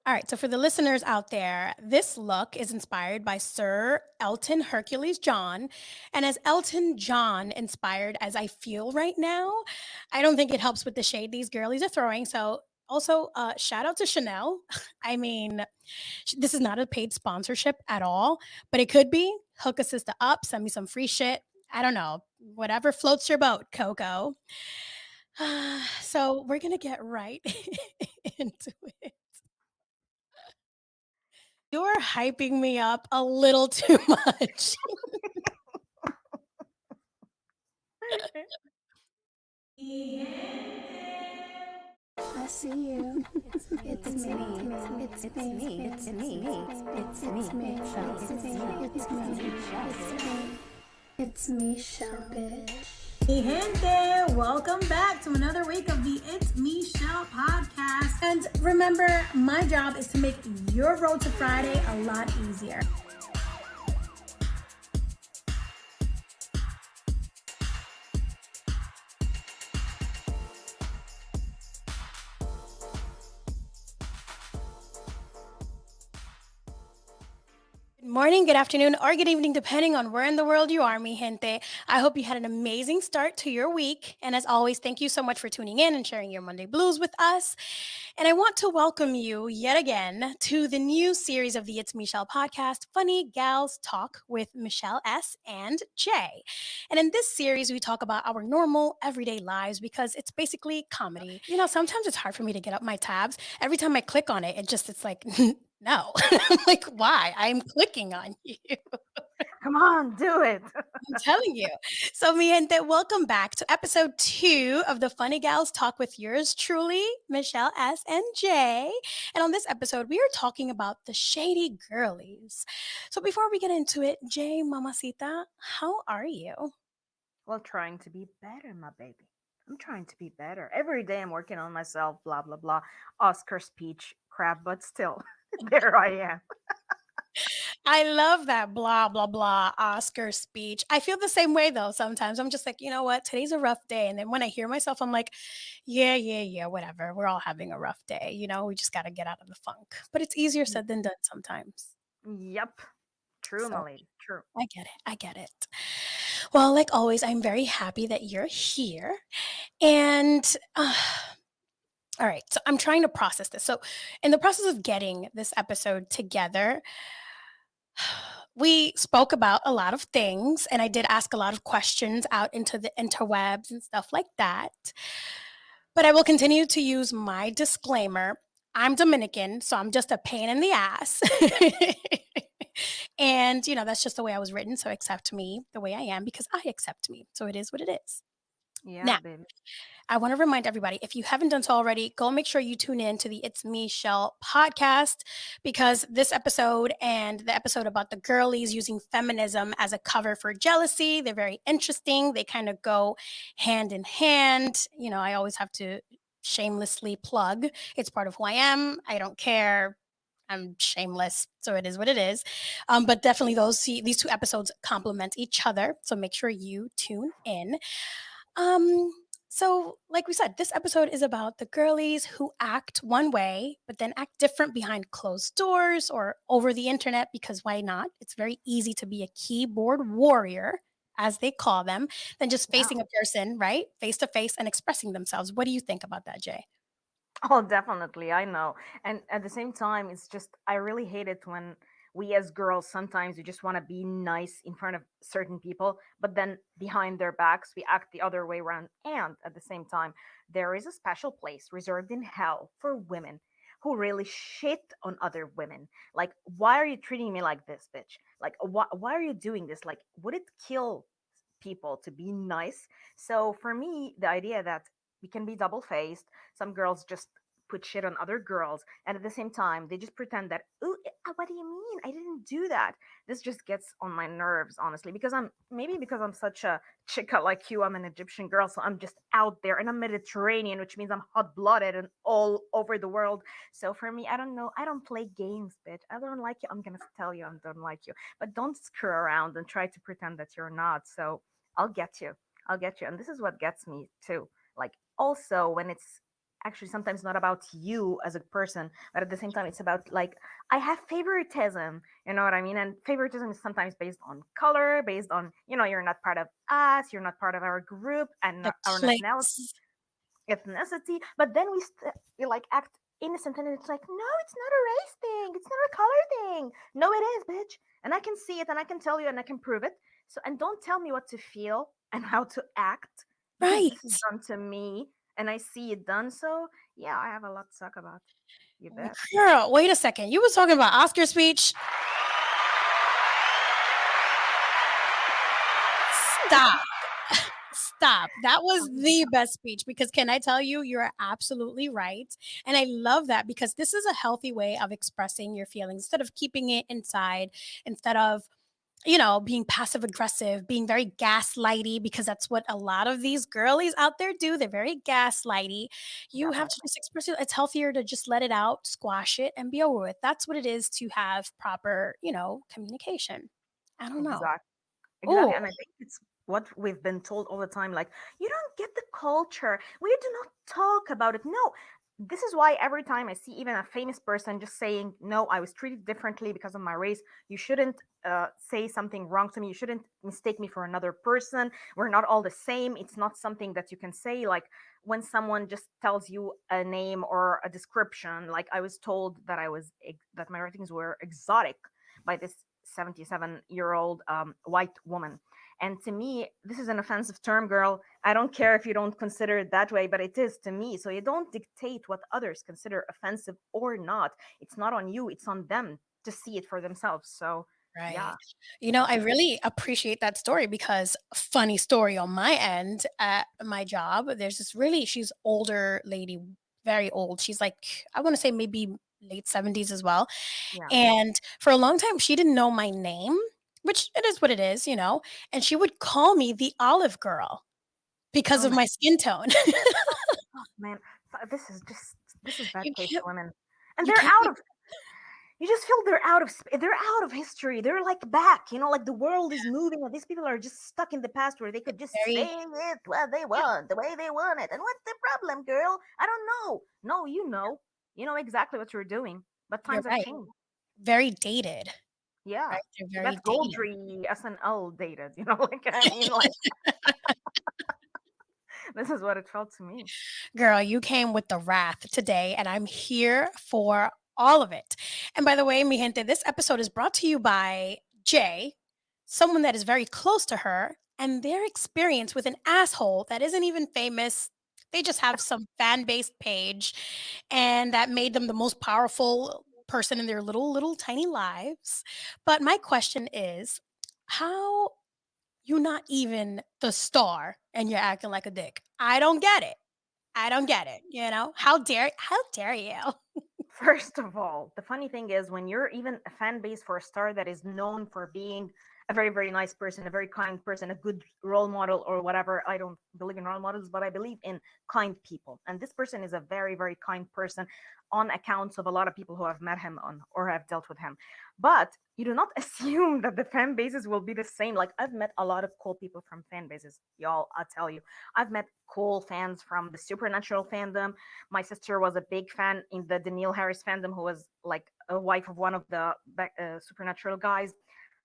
All right, so for the listeners out there, this look is inspired by Sir Elton Hercules John. And as Elton John inspired as I feel right now, I don't think it helps with the shade these girlies are throwing. So, also, shout out to Chanel. I mean, this is not a paid sponsorship at all, but it could be. Hook a sister up, send me some free shit. I don't know. Whatever floats your boat, Coco. So, we're going to get right into it. You're hyping me up a little too much. Mi gente. I see you. It's me. It's me. It's me. It's me. It's me, Shell bitch. Mi gente. Welcome back to another week of the It's Me Shell podcast. And remember, my job is to make your road to Friday a lot easier. Good morning, good afternoon, or good evening, depending on where in the world you are, mi gente. I hope you had an amazing start to your week. And as always, thank you so much for tuning in and sharing your Monday blues with us. And I want to welcome you yet again to the new series of the It's Michelle podcast, Funny Gals Talk with Michelle S. and Jay. And in this series, we talk about our normal, everyday lives because it's basically comedy. You know, sometimes it's hard for me to get up my tabs. Every time I click on it, it's like, no. I'm like, why? I'm clicking on you. Come on, do it. I'm telling you. So, mi gente, welcome back to episode 2 of the Funny Gals Talk with yours truly, Michelle S. and Jay. And on this episode, we are talking about the shady girlies. So, before we get into it, Jay, Mamacita, how are you? Well, trying to be better, my baby. I'm trying to be better. Every day I'm working on myself, blah, blah, blah. Oscar speech crap, but still, there I am. I love that blah, blah, blah Oscar speech. I feel the same way though sometimes. I'm just like, you know what? Today's a rough day. And then when I hear myself, I'm like, yeah, whatever. We're all having a rough day. You know, we just got to get out of the funk. But it's easier Y- said than done sometimes. Yep. True, my So lady. True. I get it. I get it. Well, like always, I'm very happy that you're here. And all right, so I'm trying to process this. So, in the process of getting this episode together, we spoke about a lot of things, and I did ask a lot of questions out into the interwebs and stuff like that. But I will continue to use my disclaimer. I'm Dominican, so I'm just a pain in the ass. And, you know, that's just the way I was written. So accept me the way I am because I accept me. So it is what it is. Yeah, Now, baby. I want to remind everybody if you haven't done so already, go make sure you tune in to the It's Me Shell podcast because this episode and the episode about the girlies using feminism as a cover for jealousy, they're very interesting. They kind of go hand in hand. You know, I always have to shamelessly plug. It's part of who I am. I don't care. I'm shameless, so it is what it is. But definitely, these two episodes complement each other. So make sure you tune in. Um, so, like we said, this episode is about the girlies who act one way, but then act different behind closed doors or over the internet because why not? It's very easy to be a keyboard warrior, as they call them, than just Yeah. facing a person, right? Face to face and expressing themselves. What do you think about that, Jay? Oh, definitely. I know. And at the same time, it's just, I really hate it when we as girls sometimes we just want to be nice in front of certain people, but then behind their backs, we act the other way around. And at the same time, there is a special place reserved in hell for women who really shit on other women. Like, why are you treating me like this, bitch? Like, why are you doing this? Like, would it kill people to be nice? So for me, the idea that we can be double faced, some girls just put shit on other girls, and at the same time they just pretend that, ooh, what do you mean, I didn't do that. This just gets on my nerves, honestly, because I'm such a chica like you. I'm an Egyptian girl, so I'm just out there, and I'm Mediterranean, which means I'm hot-blooded and all over the world. So for me, I don't know, I don't play games, bitch. I don't like you, I'm gonna tell you I don't like you, but don't screw around and try to pretend that you're not. So I'll get you. I'll get you. And this is what gets me too. Like, also when it's actually sometimes not about you as a person, but at the same time it's about like I have favoritism, you know what I mean? And favoritism is sometimes based on color, based on, you're not part of us, you're not part of our group and The our nationality, clicks. ethnicity, but then we like act innocent, and it's like, no, it's not a race thing, it's not a color thing. No, it is, bitch. And I can see it, and I can tell you, and I can prove it. So, and don't tell me what to feel and how to act, because Right. this is done to me and I see it done. So yeah, I have a lot to talk about. You bet. Girl, wait a second. You was talking about Oscar speech. Stop. Stop. That was the best speech because can I tell you, you're absolutely right. And I love that because this is a healthy way of expressing your feelings instead of keeping it inside, instead of, being passive aggressive, being very gaslighty, because that's what a lot of these girlies out there do. They're very gaslighty. You have to Definitely. just express it. It's healthier to just let it out, squash it, and be over with. That's what it is to have proper, communication. I don't know. Exactly. Oh, Exactly. And I think it's what we've been told all the time, like, you don't get the culture. We do not talk about it. No. This is why every time I see even a famous person just saying, no, I was treated differently because of my race, you shouldn't say something wrong to me. You shouldn't mistake me for another person. We're not all the same. It's not something that you can say. Like when someone just tells you a name or a description, like I was told that that my ratings were exotic by this 77-year-old white woman. And to me, this is an offensive term, girl. I don't care if you don't consider it that way, but it is to me. So you don't dictate what others consider offensive or not. It's not on you, it's on them to see it for themselves. So, right. yeah, I definitely. really appreciate that story because funny story on my end at my job, there's this really she's older lady, very old. She's like I want to say maybe late 70s as well. Yeah. And for a long time she didn't know my name, which it is what it is, and she would call me the olive girl because Oh of my my skin tone. God, man. This is bad you taste, can't women. And you they're can't out be of you just feel they're out of history. They're like back, like the world is moving and these people are just stuck in the past where they could just say very it what they yeah, want, the way they want it. And what's the problem, girl? I don't know. No, you know exactly what you're doing, but you're times have right. changed. Very dated, Yeah, right? They're that's very dated. Goldry SNL dated. Like I mean, like this is what it felt to me. Girl, you came with the wrath today, and I'm here for all of it. And by the way, mi gente, this episode is brought to you by Jay, someone that is very close to her, and their experience with an asshole that isn't even famous. They just have some fan based page, and that made them the most powerful person in their little tiny lives. But my question is, how you not even the star and you're acting like a dick? I don't get it. I don't get it. How dare you? First of all, the funny thing is when you're even a fan base for a star that is known for being a very, very nice person, a very kind person, a good role model, or whatever. I don't believe in role models, but I believe in kind people. And this person is a very, very kind person on accounts of a lot of people who have met him on or have dealt with him. But you do not assume that the fan bases will be the same. Like I've met a lot of cool people from fan bases, y'all. I'll tell you, I've met cool fans from the Supernatural fandom. My sister was a big fan in the Danielle Harris fandom, who was like a wife of one of the Supernatural guys.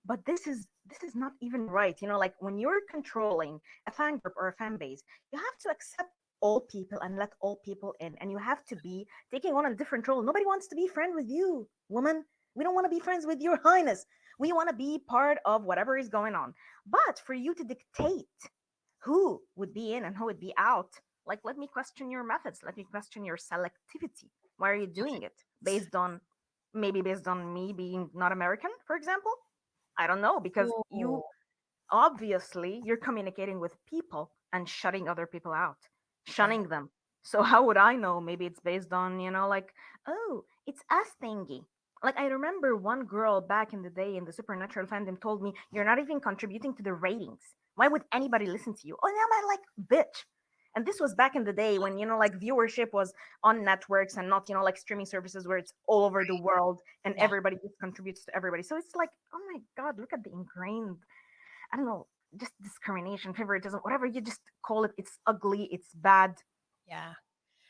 But this is not even right. Like when you're controlling a fan group or a fan base, you have to accept all people and let all people in, and you have to be taking on a different role. Nobody wants to be friend with you, woman. We don't want to be friends with your highness. We want to be part of whatever is going on. But for you to dictate who would be in and who would be out, like let me question your methods, let me question your selectivity. Why are you doing it? Based on me being not American, for example? I don't know, because you Ooh, obviously you're communicating with people and shutting other people out, right. shunning them. So how would I know? Maybe it's based on, like, oh, it's us thingy. Like I remember one girl back in the day in the Supernatural fandom told me, "You're not even contributing to the ratings. Why would anybody listen to you?" Oh, now I'm like, bitch. And this was back in the day when, like viewership was on networks and not, like streaming services where it's all over the world and Yeah. everybody just contributes to everybody. So it's like, oh my God, look at the ingrained, I don't know, just discrimination, favoritism, whatever you just call it. It's ugly. It's bad. Yeah.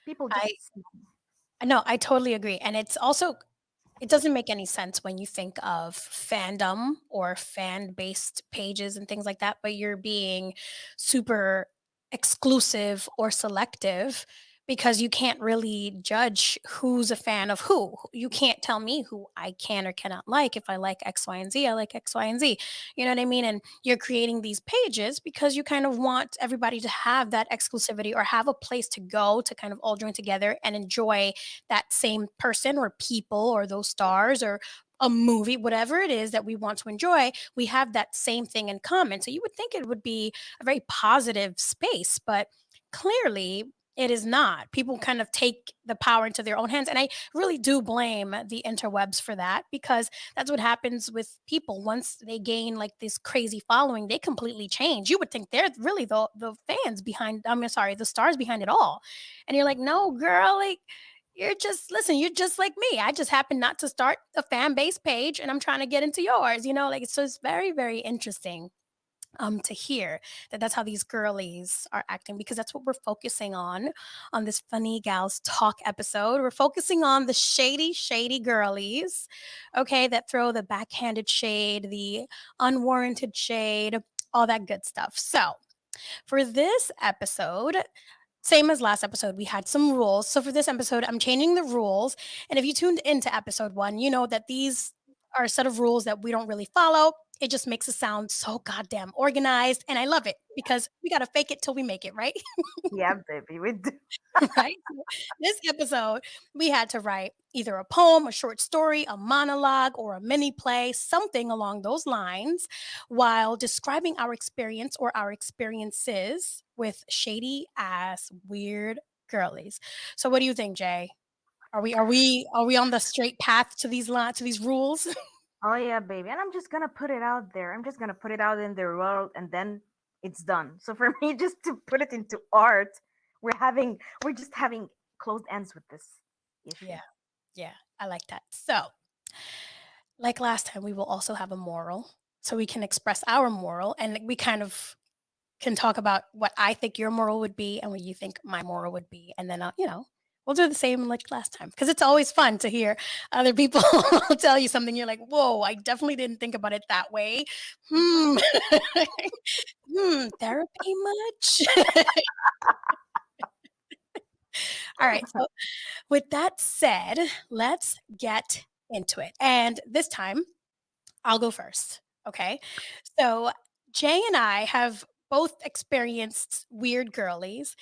People just I no, I totally agree. And it's also it doesn't make any sense when you think of fandom or fan-based pages and things like that, but you're being super exclusive or selective because you can't really judge who's a fan of who. You can't tell me who I can or cannot like. If I like X, Y, and Z, I like X, Y, and Z. You know what I mean? And you're creating these pages because you kind of want everybody to have that exclusivity or have a place to go to kind of all join together and enjoy that same person or people or those stars or a movie, whatever it is that we want to enjoy, we have that same thing in common. So you would think it would be a very positive space, but clearly it is not. People kind of take the power into their own hands. And I really do blame the interwebs for that because that's what happens with people. Once they gain like this crazy following, they completely change. You would think they're really the fans behind, I mean, sorry, the stars behind it all. And you're like, no, girl, like you're just listen, you're just like me. I just happen not to start a fan base page and I'm trying to get into yours, like it's just very, very interesting to hear that that's how these girlies are acting because that's what we're focusing on this funny gals talk episode. We're focusing on the shady, shady girlies, okay, that throw the backhanded shade, the unwarranted shade, all that good stuff. So for this episode, same as last episode, we had some rules. So for this episode, I'm changing the rules. And if you tuned into episode one, you know that these are a set of rules that we don't really follow. It just makes us sound so goddamn organized. And I love it because we got to fake it till we make it, right? yeah, baby, we do. Right? So this episode, we had to write either a poem, a short story, a monologue, or a mini play, something along those lines, while describing our experience or our experiences with shady ass weird girlies. So what do you think, Jay? Are we on the straight path to these rules? Oh yeah, baby. And I'm just gonna put it out there. I'm just gonna put it out in the world and then it's done. So for me just to put it into art, we're just having closed ends with this issue. Yeah. Yeah, I like that. So, like last time, we will also have a moral so we can express our moral and we kind of can talk about what I think your moral would be and what you think my moral would be. And then, we'll do the same like last time because it's always fun to hear other people tell you something. You're like, whoa, I definitely didn't think about it that way. Hmm. Therapy much? All right. So, with that said, let's get into it. And this time, I'll go first. Okay. So, Jay and I have both experienced weird girlies.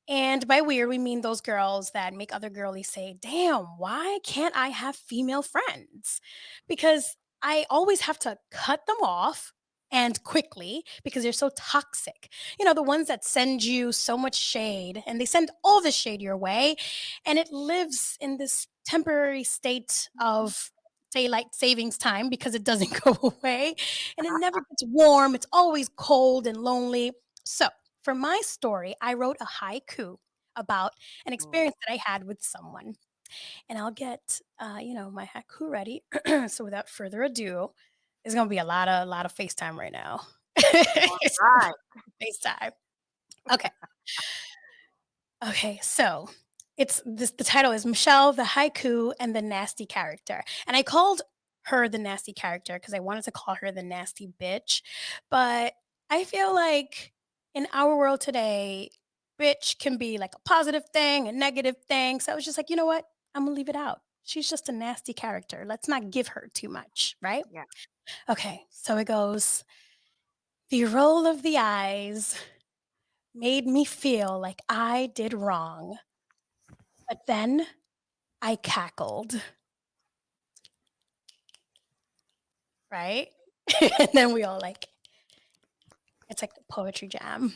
And by weird, we mean those girls that make other girlies say, damn, why can't I have female friends? Because I always have to cut them off and quickly because they're so toxic. The ones that send you so much shade and they send all the shade your way. And it lives in this temporary state of daylight savings time because it doesn't go away and it never gets warm. It's always cold and lonely. So, for my story, I wrote a haiku about an Ooh. experience that I had with someone, and I'll get my haiku ready. So without further ado, there's gonna be a lot of FaceTime right now. All It's right. FaceTime. Okay. Okay, so it's this the title is Michelle, the haiku, and the nasty character. And I called her the nasty character because I wanted to call her the nasty bitch. But I feel like in our world today, bitch can be like a positive thing, a negative thing. So I was just like, you know what? I'm gonna leave it out. She's just a nasty character. Let's not give her too much, right? Yeah. Okay, so it goes, the roll of the eyes made me feel like I did wrong. But then I cackled, right? And then we all like, it's like the poetry jam.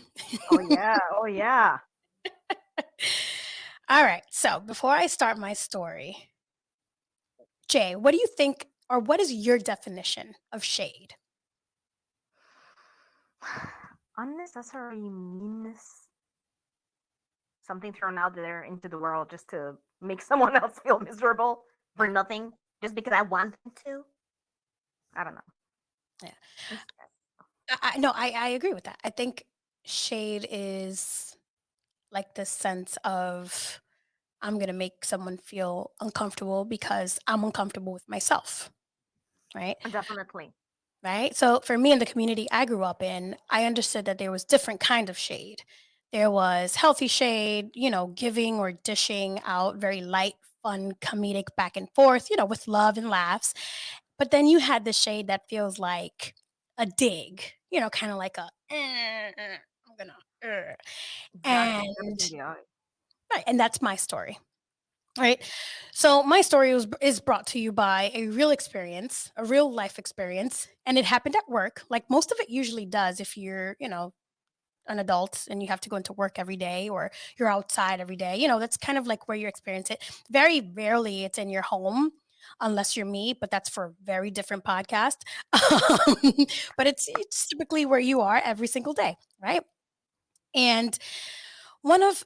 Oh yeah. Oh yeah. All right. So before I start my story, Jay, what do you think, or what is your definition of shade? Unnecessary meanness, something thrown out there into the world just to make someone else feel miserable for nothing, just because I want them to. I don't know. Yeah. It's- No, I agree with that. I think shade is like this sense of I'm going to make someone feel uncomfortable because I'm uncomfortable with myself, right? Definitely. Right? So for me in the community I grew up in, I understood that there was different kind of shade. There was healthy shade, giving or dishing out very light, fun, comedic back and forth, with love and laughs. But then you had the shade that feels like a dig, kind of like a I'm gonna Exactly. That's in and the eye. right, and that's my story. Right. So my story is brought to you by a real experience, a real life experience, and it happened at work. Like most of it usually does if you're, an adult and you have to go into work every day or you're outside every day. That's kind of like where you experience it. Very rarely it's in your home unless you're me, but that's for a very different podcast. But it's typically where you are every single day, right? And one of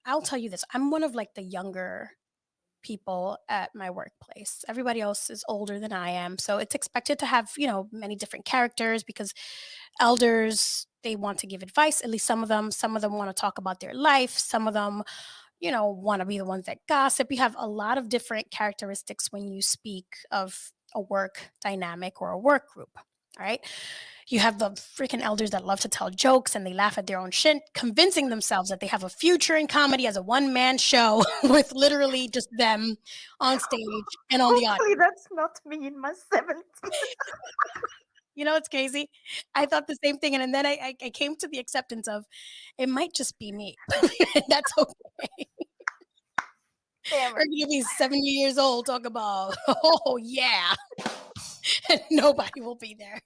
I'll tell you this, I'm one of like the younger people at my workplace. Everybody else is older than I am. So it's expected to have, many different characters because elders, they want to give advice, at least some of them want to talk about their life, some of them, want to be the ones that gossip. You have a lot of different characteristics when you speak of a work dynamic or a work group. All right. You have the freaking elders that love to tell jokes and they laugh at their own shit, convincing themselves that they have a future in comedy as a one man show with literally just them on stage and on the audience. Hopefully, that's not me in my 70s. It's crazy. I thought the same thing. And then I came to the acceptance of it might just be me. That's okay. Damn We're it. going to be 70 years old, talk about, oh, yeah. And nobody will be there.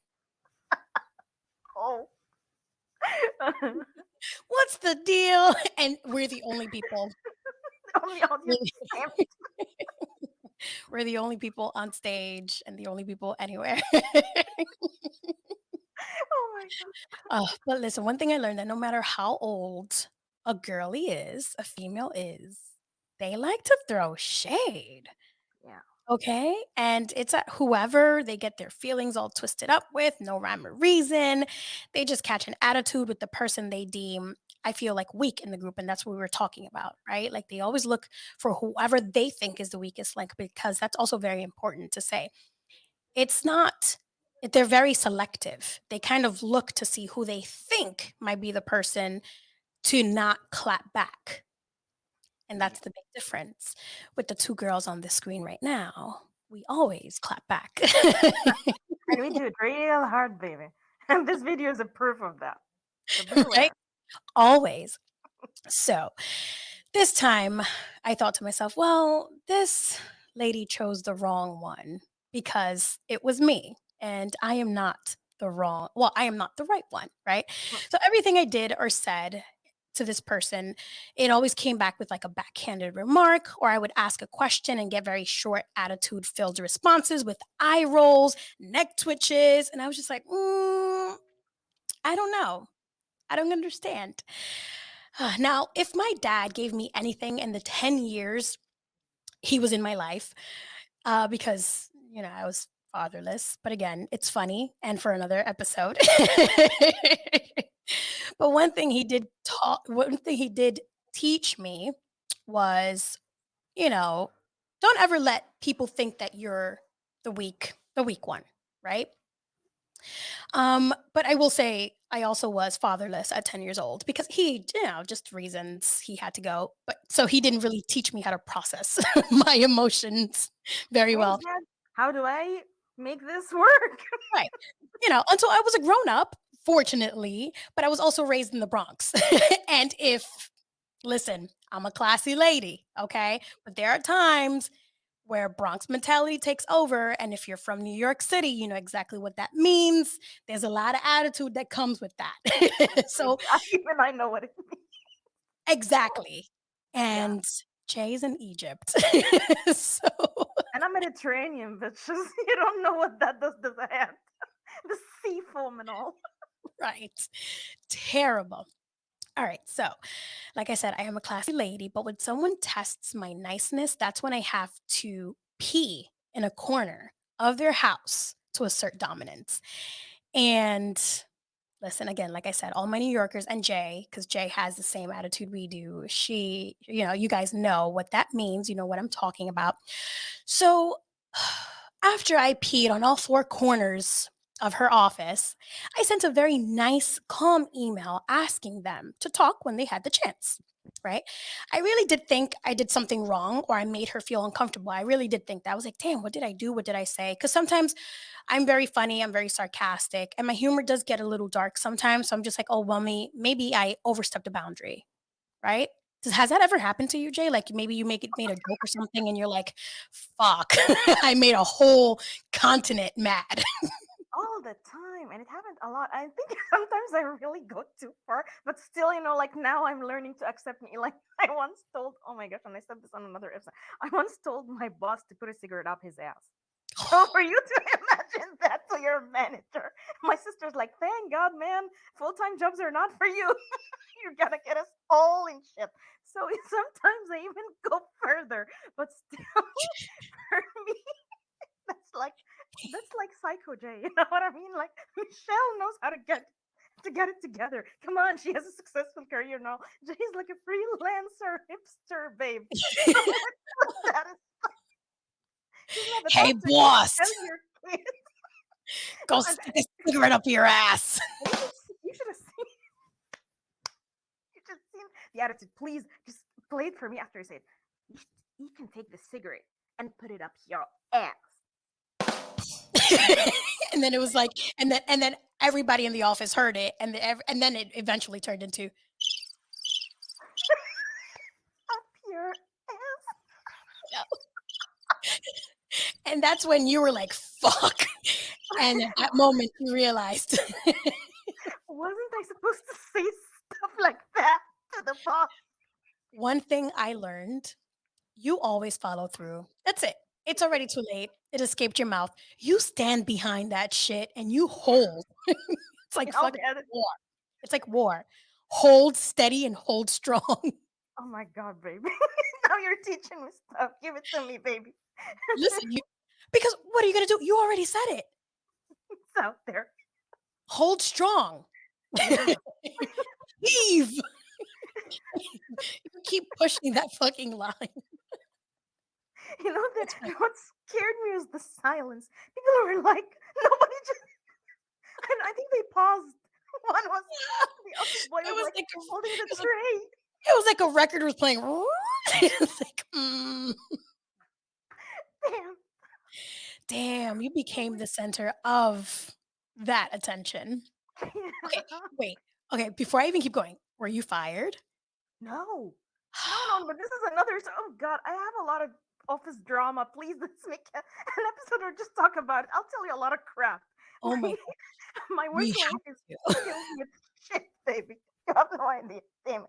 Oh. What's the deal? And we're the only people. On the audience. Damn it. We're the only people on stage and the only people anywhere. Oh my god. But listen, one thing I learned that no matter how old a girly is, a female is, they like to throw shade. Yeah. Okay. And it's at whoever they get their feelings all twisted up with, no rhyme or reason. They just catch an attitude with the person they deem, I feel like, weak in the group. And that's what we were talking about, right? Like they always look for whoever they think is the weakest link, because that's also very important to say. It's not, they're very selective. They kind of look to see who they think might be the person to not clap back. And Yeah. that's the big difference with the two girls on the screen right now. We always clap back. And we do it real hard, baby. And this video is a proof of that. So beware. Right? Always. So this time I thought to myself, well, this lady chose the wrong one because it was me and I am not I am not the right one, right? So everything I did or said to this person, it always came back with like a backhanded remark, or I would ask a question and get very short attitude filled responses with eye rolls, neck twitches. And I was just like, I don't know. I don't understand. Now, if my dad gave me anything in the 10 years he was in my life, because, I was fatherless, but again, it's funny and for another episode. But one thing he did teach me was, you know, don't ever let people think that you're the weak one, right? But I will say I also was fatherless at 10 years old because he, just reasons he had to go. But so he didn't really teach me how to process my emotions very Hey, well. Dad, how do I make this work? Right. Until I was a grown up, fortunately, but I was also raised in the Bronx. And listen, I'm a classy lady, okay? But there are times where Bronx mentality takes over. And if you're from New York City, you know exactly what that means. There's a lot of attitude that comes with that. So, Even I know what it means. exactly. Yeah. And Jay's in Egypt. So, And I'm Mediterranean, bitches. You don't know what that does to the hand. The sea foam and all. right. Terrible. All right. So, like I said, I am a classy lady, but when someone tests my niceness, that's when I have to pee in a corner of their house to assert dominance. And listen again, like I said, all my New Yorkers and Jay, because Jay has the same attitude we do. She, you guys know what that means. You know what I'm talking about. So after I peed on all four corners of her office, I sent a very nice, calm email asking them to talk when they had the chance. Right. I really did think I did something wrong or I made her feel uncomfortable. I really did think that. I was like, damn, what did I do? What did I say? Because sometimes I'm very funny, I'm very sarcastic, and my humor does get a little dark sometimes. So I'm just like, oh, well, maybe I overstepped a boundary, right? Has that ever happened to you, Jay? Like maybe you made a joke or something, and you're like, "Fuck, I made a whole continent mad." All the time, and it happened a lot. I think sometimes I really go too far, but still, like now I'm learning to accept me. Like I once told, oh my gosh, and I said this on another episode, I once told my boss to put a cigarette up his ass. So for you to imagine that to your manager, my sister's like, thank God, man, full-time jobs are not for you. You're gonna get us all in shit. So sometimes I even go further, but still, for me, that's like that's like Psycho J. You know what I mean? Like Michelle knows how to get it together. Come on, she has a successful career now. Jay's like a freelancer hipster babe. So let's put that aside. She's not the Hey, type to boss, tell your kids. go And stick a cigarette up your ass. you should have seen the attitude. Please just play it for me after I say it. You can take the cigarette and put it up your ass. And then it was like, and then everybody in the office heard it, and then it eventually turned into, Up your ass. and that's when you were like, "Fuck," and at that moment you realized. Wasn't I supposed to say stuff like that to the boss? One thing I learned, you always follow through. That's it. It's already too late. It escaped your mouth. You stand behind that shit and you hold. It's like All fucking the other. war. It's like war. Hold steady and hold strong. Oh my god, baby! Now you're teaching me stuff. Give it to me, baby. Listen, because what are you gonna do? You already said it. It's out there. Hold strong. There you Leave. You keep pushing that fucking line. go. You know that It's fine. what scared me was the silence. People were like, nobody just. And I think they paused. One was the office boy It was was like like holding the it was like tray. it was like a record was playing. It's like, Damn. damn, you became the center of that attention. Okay, wait. Okay, before I even keep going, were you fired? No, no. But this is another. Oh God, I have a lot of office drama. Please, let's make an episode or just talk about it. I'll tell you a lot of crap. Oh my My god, my we work have is to. filled with shit, baby. You have no idea. Damn it.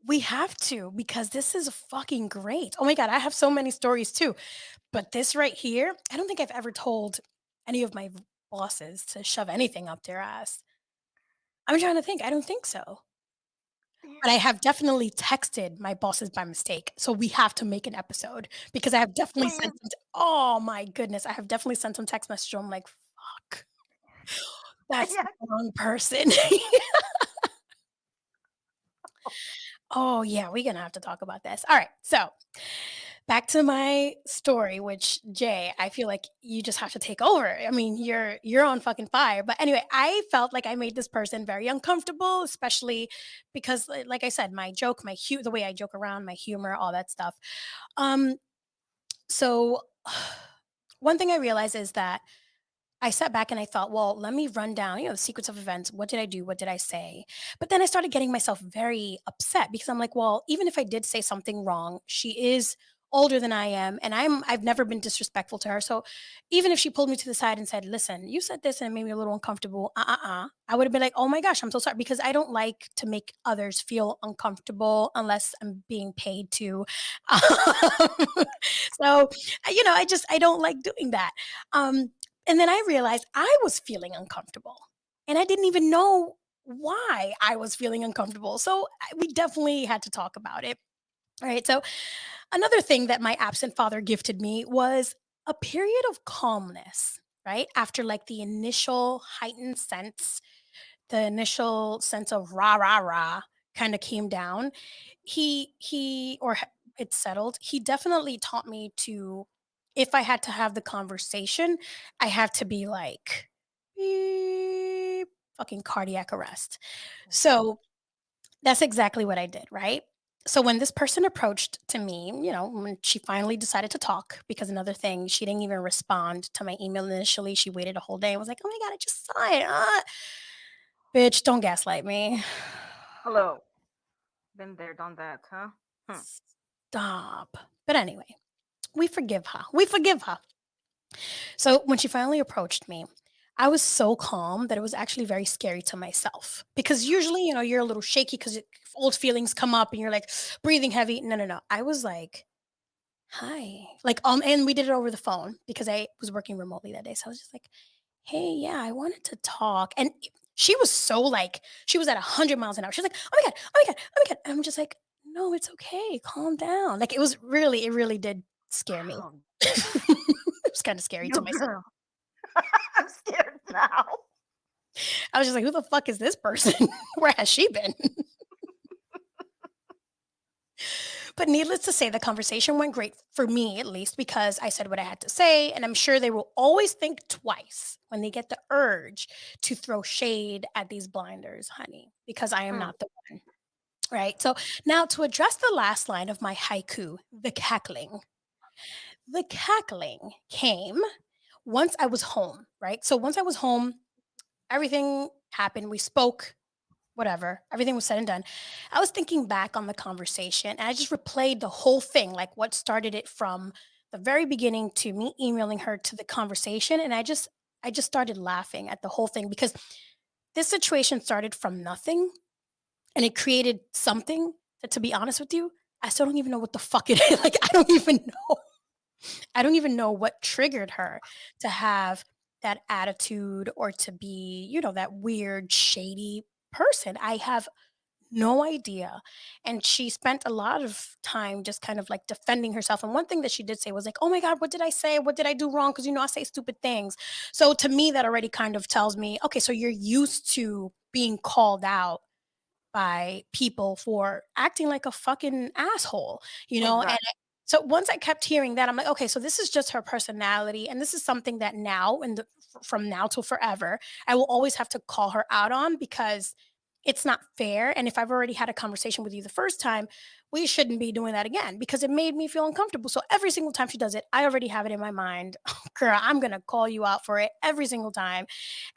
We have to because this is fucking great. Oh my god, I have so many stories too. But this right here, I don't think I've ever told any of my bosses to shove anything up their ass. I'm trying to think. I don't think so. But I Damn. have definitely texted my bosses by mistake. So we have to make an episode because I have definitely Please. sent oh my goodness, I have definitely sent some text message. I'm like, fuck, that's Yeah. the wrong person. Oh yeah, we're gonna have to talk about this. All right, so back to my story, which Jay, I feel like you just have to take over. I mean, you're on fucking fire. But anyway, I felt like I made this person very uncomfortable, especially because, like I said, my joke, the way I joke around, my humor, all that stuff. Um, so one thing I realized is that I sat back and I thought, well, let me run down, the sequence of events. What did I do? What did I say? But then I started getting myself very upset because I'm like, well, even if I did say something wrong, she is older than I am and I've never been disrespectful to her. So even if she pulled me to the side and said, "Listen, you said this and it made me a little uncomfortable." I would have been like, "Oh my gosh, I'm so sorry," because I don't like to make others feel uncomfortable unless I'm being paid to. So, I don't like doing that. Um and then I realized I was feeling uncomfortable and I didn't even know why I was feeling uncomfortable. So we definitely had to talk about it. All right. So another thing that my absent father gifted me was a period of calmness, right? After like the initial heightened sense. the initial sense of rah rah rah kind of came down, it settled. He definitely taught me to, if I had to have the conversation, I have to be like beep, fucking cardiac arrest. So that's exactly what I did, right? So when this person approached to me, when she finally decided to talk, because another thing, she didn't even respond to my email initially. She waited a whole day and was like, "Oh my god, I just saw it." Bitch, don't gaslight me. Hello. Been there, done that, huh? Hmm. Stop. But anyway, we forgive her. We forgive her. So when she finally approached me, I was so calm that it was actually very scary to myself, because usually, you're a little shaky because old feelings come up and you're like breathing heavy. No, no, no. I was like, "Hi." Like, and we did it over the phone because I was working remotely that day. So I was just like, "Hey, yeah, I wanted to talk." And she was so like, she was at 100 miles an hour. She's like, "Oh my God, oh my God, oh my God." I'm just like, "No, it's okay. Calm down." Like, it really did scare me. Oh, It was kind of scary to you myself. girl. I'm scared now. I was just like, "Who the fuck is this person? Where has she been?" But needless to say, the conversation went great for me, at least, because I said what I had to say. And I'm sure they will always think twice when they get the urge to throw shade at these blinders, honey, because I am Hmm. not the one. Right. So now to address the last line of my haiku, the cackling. The cackling came once I was home, right? So once I was home, everything happened. We spoke, whatever. Everything was said and done. I was thinking back on the conversation and I just replayed the whole thing, like what started it from the very beginning to me emailing her to the conversation. And I just started laughing at the whole thing because this situation started from nothing and it created something that, to be honest with you, I still don't even know what the fuck it is. Like, I don't even know. I don't even know what triggered her to have that attitude or to be, that weird, shady person. I have no idea. And she spent a lot of time just kind of like defending herself. And one thing that she did say was like, "Oh my God, what did I say? What did I do wrong?" Because, I say stupid things. So to me, that already kind of tells me, okay, so you're used to being called out by people for acting like a fucking asshole, and Exactly. so once I kept hearing that, I'm like, okay, so this is just her personality, and this is something that now and from now till forever, I will always have to call her out on because it's not fair. And if I've already had a conversation with you the first time, we shouldn't be doing that again because it made me feel uncomfortable. So every single time she does it, I already have it in my mind. Oh, girl, I'm gonna call you out for it every single time.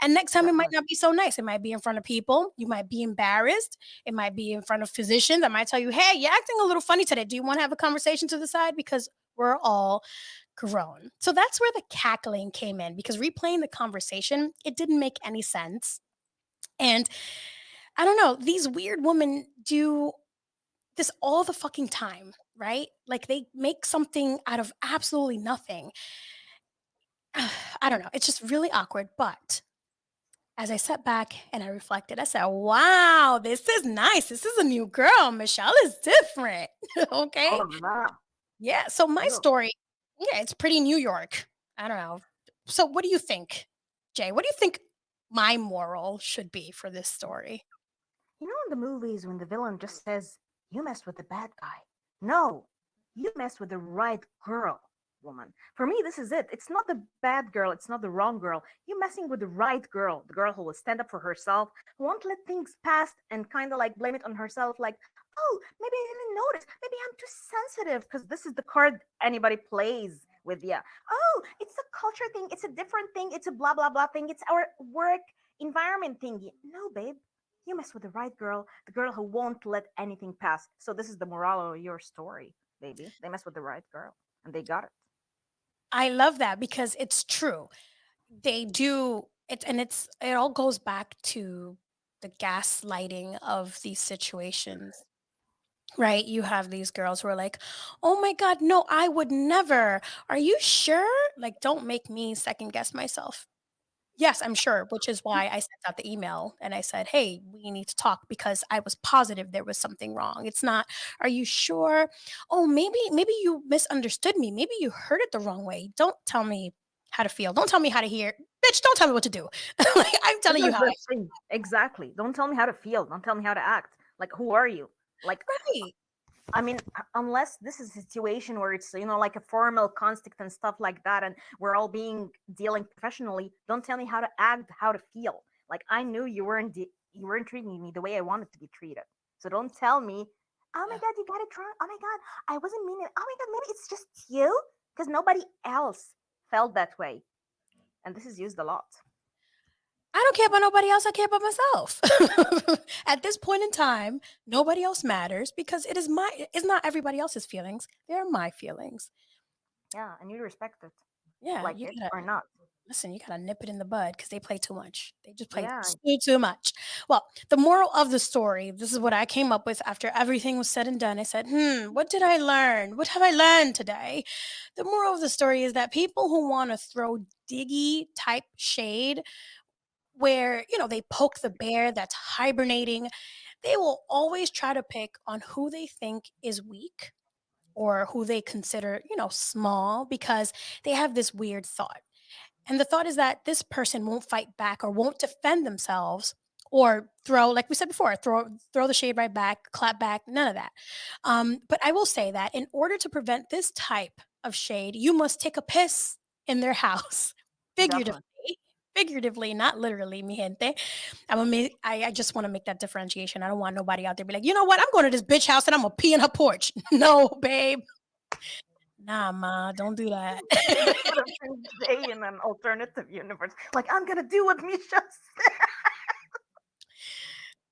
And next time it might Definitely. not be so nice. It might be in front of people. You might be embarrassed. It might be in front of physicians. I might tell you, "Hey, you're acting a little funny today. Do you want to have a conversation to the side?" Because we're all grown. So that's where the cackling came in because replaying the conversation, it didn't make any sense. And I don't know, these weird women do this all the fucking time, right? Like they make something out of absolutely nothing. I don't know. It's just really awkward. But as I sat back and I reflected, I said, "Wow, this is nice. This is a new girl. Michelle is different." Okay. All of that. Yeah. So my Ew. story, yeah, it's pretty New York. I don't know. So what do you think, Jay? What do you think my moral should be for this story? You know, in the movies, when the villain just says, "You messed with the bad guy." No, you messed with the right girl, woman. For me, this is it. It's not the bad girl, it's not the wrong girl. You're messing with the right girl, the girl who will stand up for herself, who won't let things pass and kind of like blame it on herself, like, "Oh, maybe I didn't notice. Maybe I'm too sensitive," because this is the card anybody plays with. Yeah. "Oh, it's a culture thing. It's a different thing. It's a blah, blah, blah thing. It's our work environment thingy." No, babe, you mess with the right girl, the girl who won't let anything pass. So this is the moral of your story, baby. They mess with the right girl, and they got it. I love that because it's true. They do it, and it all goes back to the gaslighting of these situations. Right? You have these girls who are like, "Oh my God, no, I would never. Are you sure?" Like, don't make me second guess myself. Yes, I'm sure, which is why I sent out the email and I said, "Hey, we need to talk," because I was positive there was something wrong. It's not, "Are you sure?" "Oh, maybe you misunderstood me. Maybe you heard it the wrong way." Don't tell me how to feel. Don't tell me how to hear. Bitch, don't tell me what to do. Like, I'm This telling you is how the thing. Exactly. Don't tell me how to feel. Don't tell me how to act. Like, who are you? Like, right. I mean, unless this is a situation where it's, like a formal construct and stuff like that, and we're all dealing professionally, don't tell me how to act, how to feel. Like, I knew you weren't treating me the way I wanted to be treated. So don't tell me, oh my Yeah. God, you got it wrong. Oh my God, I wasn't meaning. Oh my God, maybe it's just you, because nobody else felt that way, and this is used a lot. I don't care about nobody else. I care about myself. At this point in time, nobody else matters because it's not everybody else's feelings. They're my feelings. Yeah, and you respect it, Yeah, like you it gotta or not. listen, you gotta nip it in the bud because they play too much. They just play Yeah, too much. Well, the moral of the story, this is what I came up with after everything was said and done. I said, what did I learn? What have I learned today? The moral of the story is that people who want to throw diggy type shade where, they poke the bear that's hibernating, they will always try to pick on who they think is weak or who they consider, small because they have this weird thought. And the thought is that this person won't fight back or won't defend themselves or throw, like we said before, throw the shade right back, clap back, none of that. But I will say that in order to prevent this type of shade, you must take a piss in their house, figuratively. definitely. Figuratively, not literally, mi gente. I just want to make that differentiation. I don't want nobody out there be like, you know what? I'm going to this bitch house and I'm gonna pee in her porch. No, babe. Nah, ma, don't do that. This would have been Jay in an alternative universe. Like, I'm gonna do what Misha said.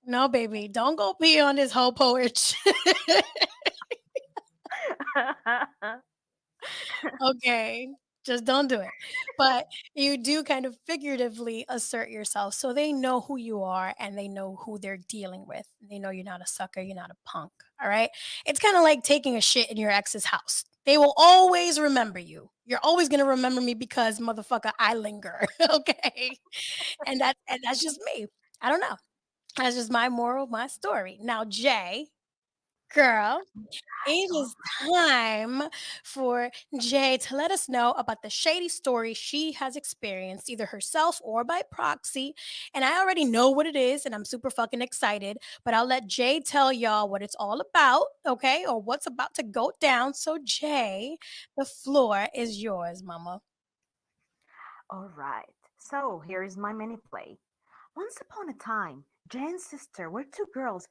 No, baby, don't go pee on this whole porch. Okay, just don't do it. But you do kind of figuratively assert yourself so they know who you are and they know who they're dealing with. They know you're not a sucker, you're not a punk. All right. It's kind of like taking a shit in your ex's house. They will always remember you. You're always gonna remember me because motherfucker, I linger. Okay. And that's just me. I don't know. That's just my moral, my story. Now, Jay, girl, it Oh, is time for Jay to let us know about the shady story she has experienced, either herself or by proxy. And I already know what it is, and I'm super fucking excited. But I'll let Jay tell y'all what it's all about, okay? Or what's about to go down. So, Jay, the floor is yours, mama. all right. So here is my mini play. Once upon a time, Jay and sister were two girls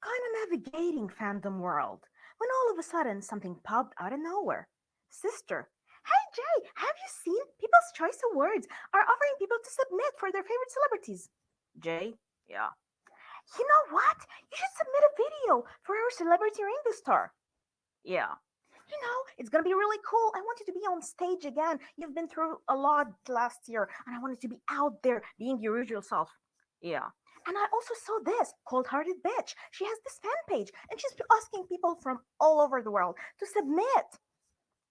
kind of navigating fandom world when all of a sudden something popped out of nowhere. Sister, hey Jay, have you seen People's Choice Awards are offering people to submit for their favorite celebrities? Jay, yeah. You know what? You should submit a video for our celebrity ringo star. Yeah. It's gonna be really cool. I want you to be on stage again. You've been through a lot last year, and I want you to be out there being your usual self. Yeah. And I also saw this cold hearted bitch. She has this fan page, and she's asking people from all over the world to submit.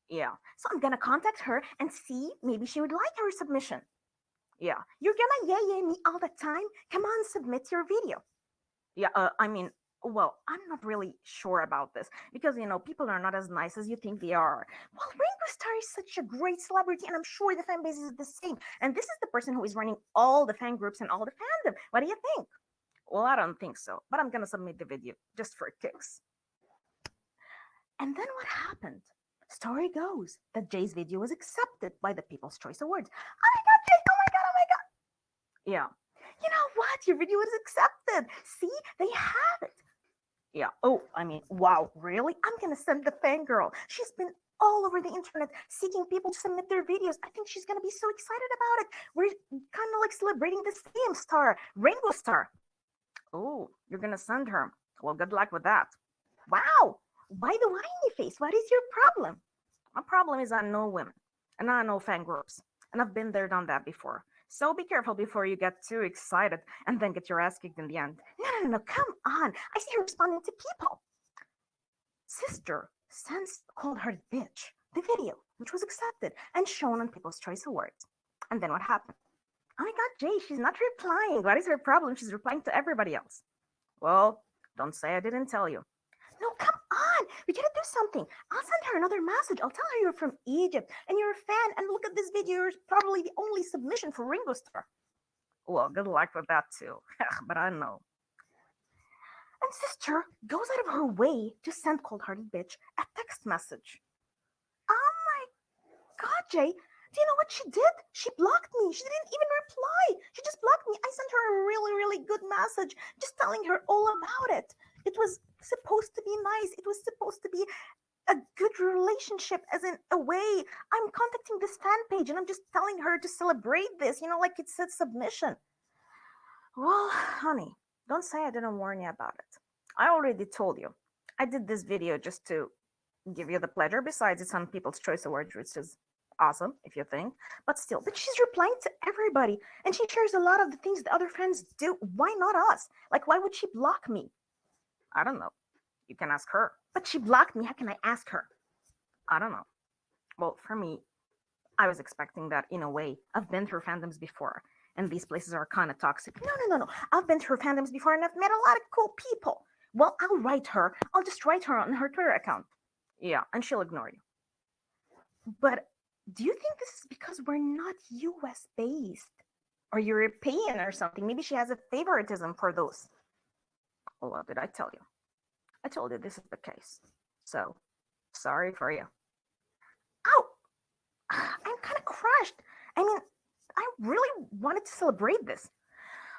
Yeah. So I'm gonna contact her and see maybe she would like our submission. Yeah. You're gonna yay me all the time. Come on, submit your video. Yeah, well, I'm not really sure about this because people are not as nice as you think they are. Well, Ringo Starr is such a great celebrity, and I'm sure the fan base is the same. And this is the person who is running all the fan groups and all the fandom. What do you think? Well, I don't think so, but I'm gonna submit the video just for kicks. And then what happened? Story goes that Jay's video was accepted by the People's Choice Awards. Oh my god, Jay! Oh my god! Oh my god! Yeah. You know what? Your video is accepted. See, they have it. Yeah. Oh, wow, really? I'm gonna send the fangirl. She's been all over the internet seeking people to submit their videos. I think she's gonna be so excited about it. We're kind of like celebrating the same star, Ringo Star. Oh, you're gonna send her. Well, good luck with that. Wow. Why the whiny face? What is your problem? My problem is I know women and I know fan groups. And I've been there, done that before. So be careful before you get too excited and then get your ass kicked in the end. No, come on. I see her responding to people. Sister sends called her bitch the video, which was accepted and shown on People's Choice Awards. And then what happened? Oh my god, Jay, she's not replying. What is her problem? She's replying to everybody else. Well, don't say I didn't tell you. No, come on. We gotta do something. I'll send her another message. I'll tell her you're from Egypt and you're a fan. And look at this video. You're probably the only submission for Ringo Starr. Well, good luck with that too. But I know. And sister goes out of her way to send cold-hearted bitch a text message. Oh my God, Jay. Do you know what she did? She blocked me. She didn't even reply. She just blocked me. I sent her a really, really good message, just telling her all about it. It was supposed to be nice. It was supposed to be a good relationship, as in a way. I'm contacting this fan page and I'm just telling her to celebrate this, like it said submission. Well, honey, don't say I didn't warn you about it. I already told you. I did this video just to give you the pleasure. Besides, it's on People's Choice Awards, which is awesome if you think. But still, she's replying to everybody. And she shares a lot of the things the other fans do. Why not us? Like, why would she block me? I don't know. You can ask her. But she blocked me. How can I ask her? I don't know. Well, for me, I was expecting that in a way. I've been through fandoms before. And these places are kind of toxic. No. I've been through fandoms before and I've met a lot of cool people. Well, I'll write her. I'll just write her on her Twitter account. Yeah, and she'll ignore you. But do you think this is because we're not US based or European or something? Maybe she has a favoritism for those. Oh, what did I tell you? I told you this is the case. So, sorry for you. Ow! I'm kind of crushed. I mean, I really wanted to celebrate this.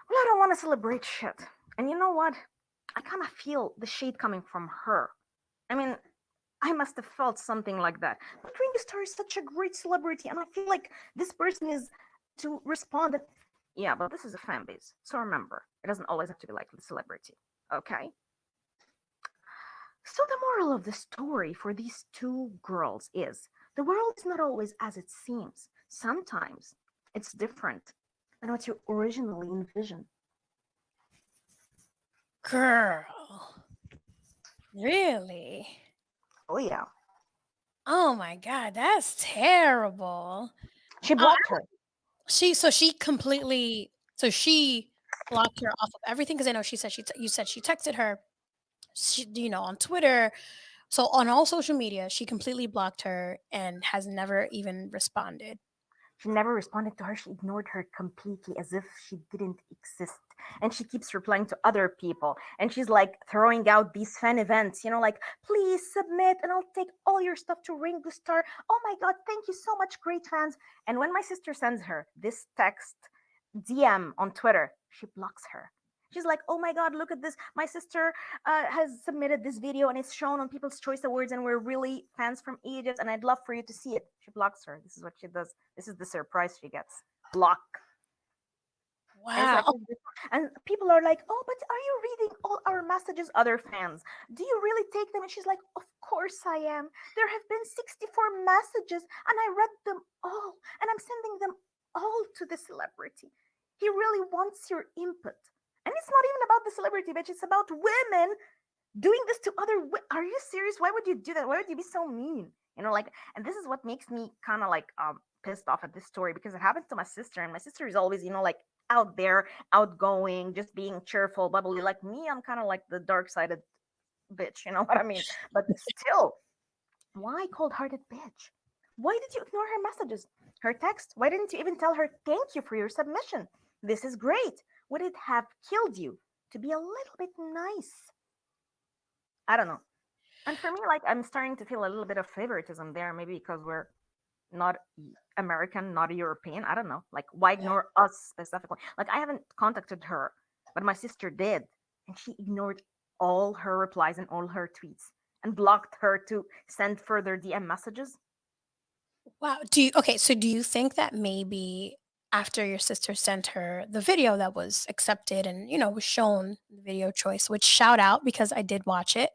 Well, I don't want to celebrate shit. And you know what? I kind of feel the shade coming from her. I mean, I must have felt something like that. But Ringo Starr is such a great celebrity, and I feel like this person is to respond that, yeah, but this is a fan base. So remember, it doesn't always have to be like the celebrity, okay? So the moral of the story for these two girls is the world is not always as it seems. Sometimes it's different than what you originally envisioned. Girl. Really? Oh, yeah. Oh my God, that's terrible. She blocked her. She completely blocked her off of everything because I know she said you said she texted her, on Twitter. So on all social media, she completely blocked her and has never even responded. She never responded to her. She ignored her completely as if she didn't exist. And she keeps replying to other people. And she's like throwing out these fan events, like, please submit and I'll take all your stuff to Ringo Starr. Oh my God, thank you so much, great fans. And when my sister sends her this text DM on Twitter, she blocks her. She's like, oh my God, look at this. My sister has submitted this video and it's shown on People's Choice Awards and we're really fans from Egypt and I'd love for you to see it. She blocks her. This is what she does. This is the surprise she gets. Block. Wow. And people are like, oh, but are you reading all our messages, other fans? Do you really take them? And she's like, of course I am. There have been 64 messages and I read them all and I'm sending them all to the celebrity. He really wants your input. And it's not even about the celebrity, bitch. It's about women doing this to other women. Are you serious? Why would you do that? Why would you be so mean? And this is what makes me kind of like pissed off at this story because it happened to my sister. And my sister is always, like out there, outgoing, just being cheerful, bubbly. Like me, I'm kind of like the dark-sided bitch. You know what I mean? But still, why cold-hearted bitch? Why did you ignore her messages? Her text? Why didn't you even tell her thank you for your submission? This is great. Would it have killed you to be a little bit nice? I don't know. And for me, like, I'm starting to feel a little bit of favoritism there, maybe because we're not American, not European. I don't know. Like, why ignore us specifically? Like, I haven't contacted her, but my sister did. And she ignored all her replies and all her tweets and blocked her to send further DM messages. Wow. So do you think that maybe after your sister sent her the video that was accepted and, was shown the video choice, which shout out because I did watch it.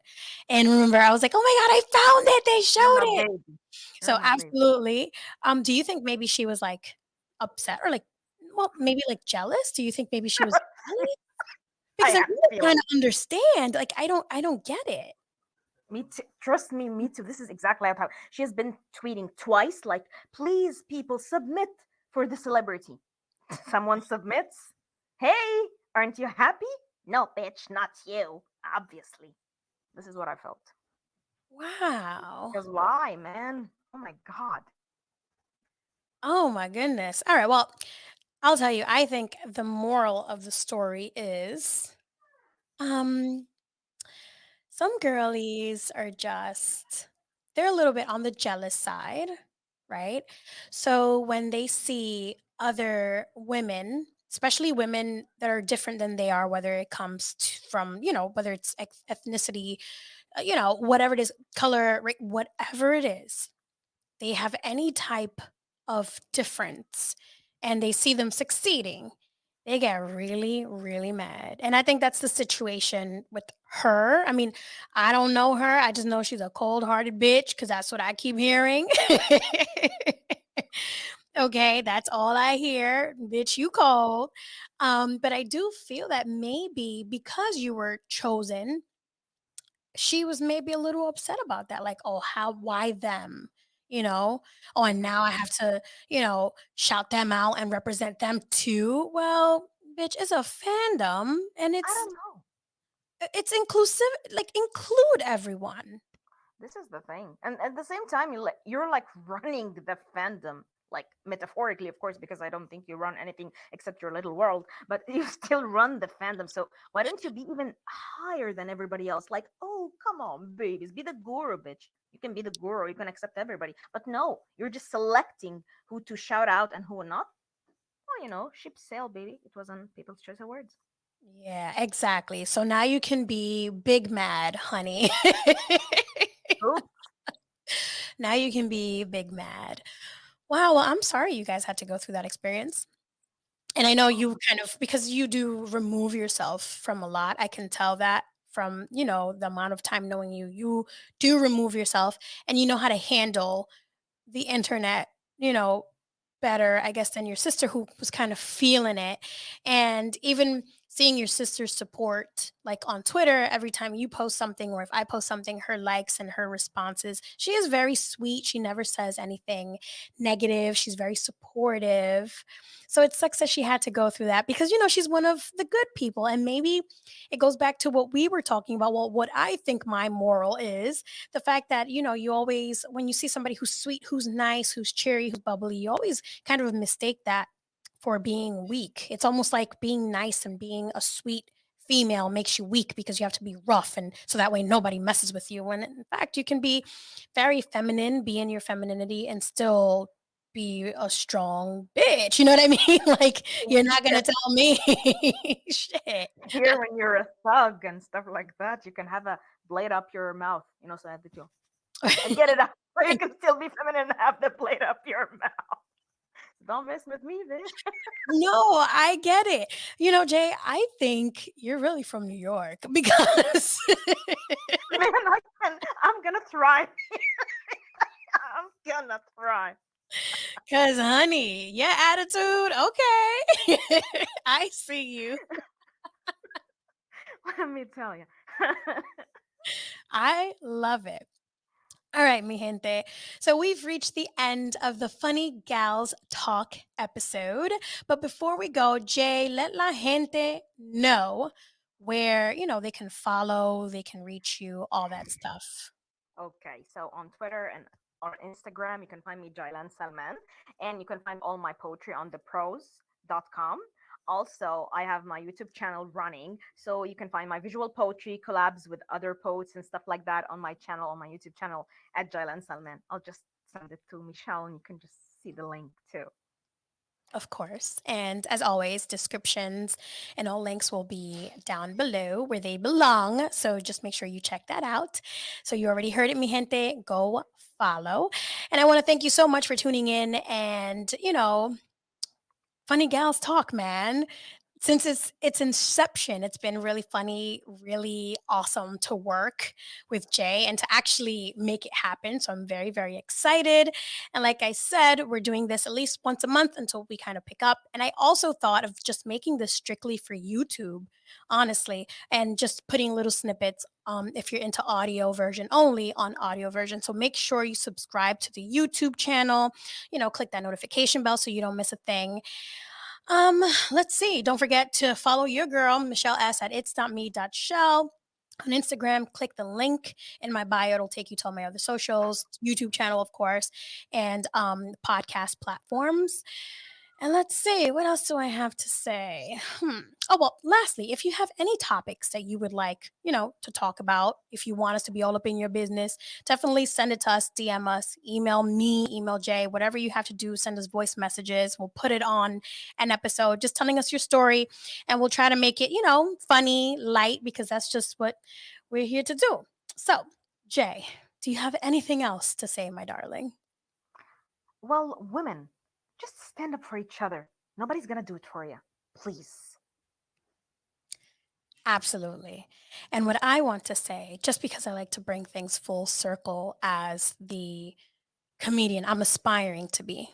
And remember, I was like, oh my God, I found it. They showed it. So absolutely. Do you think maybe she was like upset or like, well, maybe like jealous? Do you think maybe she was jealous? Because I'm trying to understand. Like, I don't get it. Me too. Trust me, me too. This is exactly how she has been tweeting twice, like, please, people, submit for the celebrity. Someone submits. Hey, aren't you happy? No, bitch, not you. Obviously. This is what I felt. Wow. Because why, man? Oh my god. Oh my goodness. All right. Well, I'll tell you, I think the moral of the story is um some girlies are just they're a little bit on the jealous side, right? So when they see other women, especially women that are different than they are, whether it comes from, whether it's ethnicity, whatever it is, color, right, whatever it is, they have any type of difference and they see them succeeding, they get really, really mad. And I think that's the situation with her. I mean, I don't know her. I just know she's a cold hearted bitch because that's what I keep hearing. Okay, that's all I hear. Bitch, you cold. But I do feel that maybe because you were chosen, she was maybe a little upset about that, like, "Oh, why them?" You know? "Oh, and now I have to, shout them out and represent them too." Well, bitch, it's a fandom and I it's don't know. it's inclusive, like, include everyone. This is the thing, and at the same time, you're like running the fandom, like metaphorically, of course, because I don't think you run anything except your little world, but you still run the fandom. So why don't you be even higher than everybody else? Like, oh, come on, babies, be the guru, bitch. You can be the guru, you can accept everybody, but no, you're just selecting who to shout out and who not. Well, ship sail, baby. It was on People's Choice Awards. Yeah, exactly. So now you can be big mad, honey. Oops. Now you can be big mad. Wow, well, I'm sorry you guys had to go through that experience. And I know you kind of because you do remove yourself from a lot. I can tell that from, the amount of time knowing you. You do remove yourself and you know how to handle the internet, you know, better, I guess, than your sister who was kind of feeling it. And even seeing your sister's support, like on Twitter, every time you post something or if I post something, her likes and her responses, she is very sweet. She never says anything negative. She's very supportive. So it sucks that she had to go through that because, she's one of the good people. And maybe it goes back to what we were talking about. Well, what I think my moral is the fact that you always when you see somebody who's sweet, who's nice, who's cheery, who's bubbly, you always kind of mistake that for being weak. It's almost like being nice and being a sweet female makes you weak because you have to be rough and so that way nobody messes with you, when in fact you can be very feminine, be in your femininity and still be a strong bitch, you know what I mean? Like you're not gonna tell me shit. Here, when you're a thug and stuff like that, you can have a blade up your mouth, so I did you and get it out, or you can still be feminine and have the blade up your mouth. Don't mess with me, bitch. No, I get it. Jay, I think you're really from New York because Man, I'm gonna try. I'm gonna try. because honey, your attitude, okay. I see you. Let me tell you. I love it. All right, mi gente. So we've reached the end of the Funny Gals Talk episode. But before we go, Jay, let la gente know where, they can follow, they can reach you, all that stuff. Okay, so on Twitter and on Instagram, you can find me Jaylan Salman, and you can find all my poetry on theprose.com. Also, I have my YouTube channel running, so you can find my visual poetry collabs with other poets and stuff like that on my channel, on my YouTube channel at Jaylan Salman. I'll just send it to Michelle, and you can just see the link too. Of course. And as always, descriptions and all links will be down below where they belong. So just make sure you check that out. So you already heard it, mi gente. Go follow. And I want to thank you so much for tuning in and, Funny Gals Talk, man. Since its inception, it's been really funny, really awesome to work with Jay and to actually make it happen. So I'm very, very excited. And like I said, we're doing this at least once a month until we kind of pick up. And I also thought of just making this strictly for YouTube, honestly, and just putting little snippets if you're into audio version only on audio version. So make sure you subscribe to the YouTube channel, click that notification bell so you don't miss a thing. Let's see. Don't forget to follow your girl, Michelle S at itsmi.chelle. on Instagram, click the link in my bio. It'll take you to all my other socials, YouTube channel, of course, and podcast platforms. And let's see, what else do I have to say? Oh, well, lastly, if you have any topics that you would like, to talk about, if you want us to be all up in your business, definitely send it to us, DM us, email me, email Jay, whatever you have to do, send us voice messages. We'll put it on an episode, just telling us your story, and we'll try to make it, funny, light, because that's just what we're here to do. So, Jay, do you have anything else to say, my darling? Well, women, just stand up for each other. Nobody's gonna do it for you. Please. Absolutely. And what I want to say, just because I like to bring things full circle as the comedian I'm aspiring to be,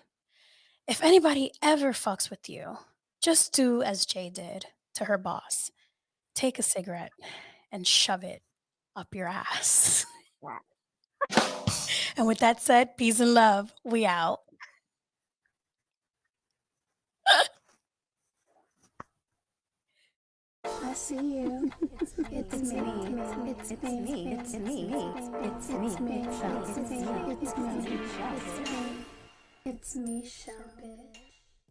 if anybody ever fucks with you, just do as Jay did to her boss. Take a cigarette and shove it up your ass. Yeah. And with that said, peace and love. We out. I see you. It's me. It's me. It's me. It's me. It's me. It's me. It's me. It's me. It's me. It's me. Shell, bitch.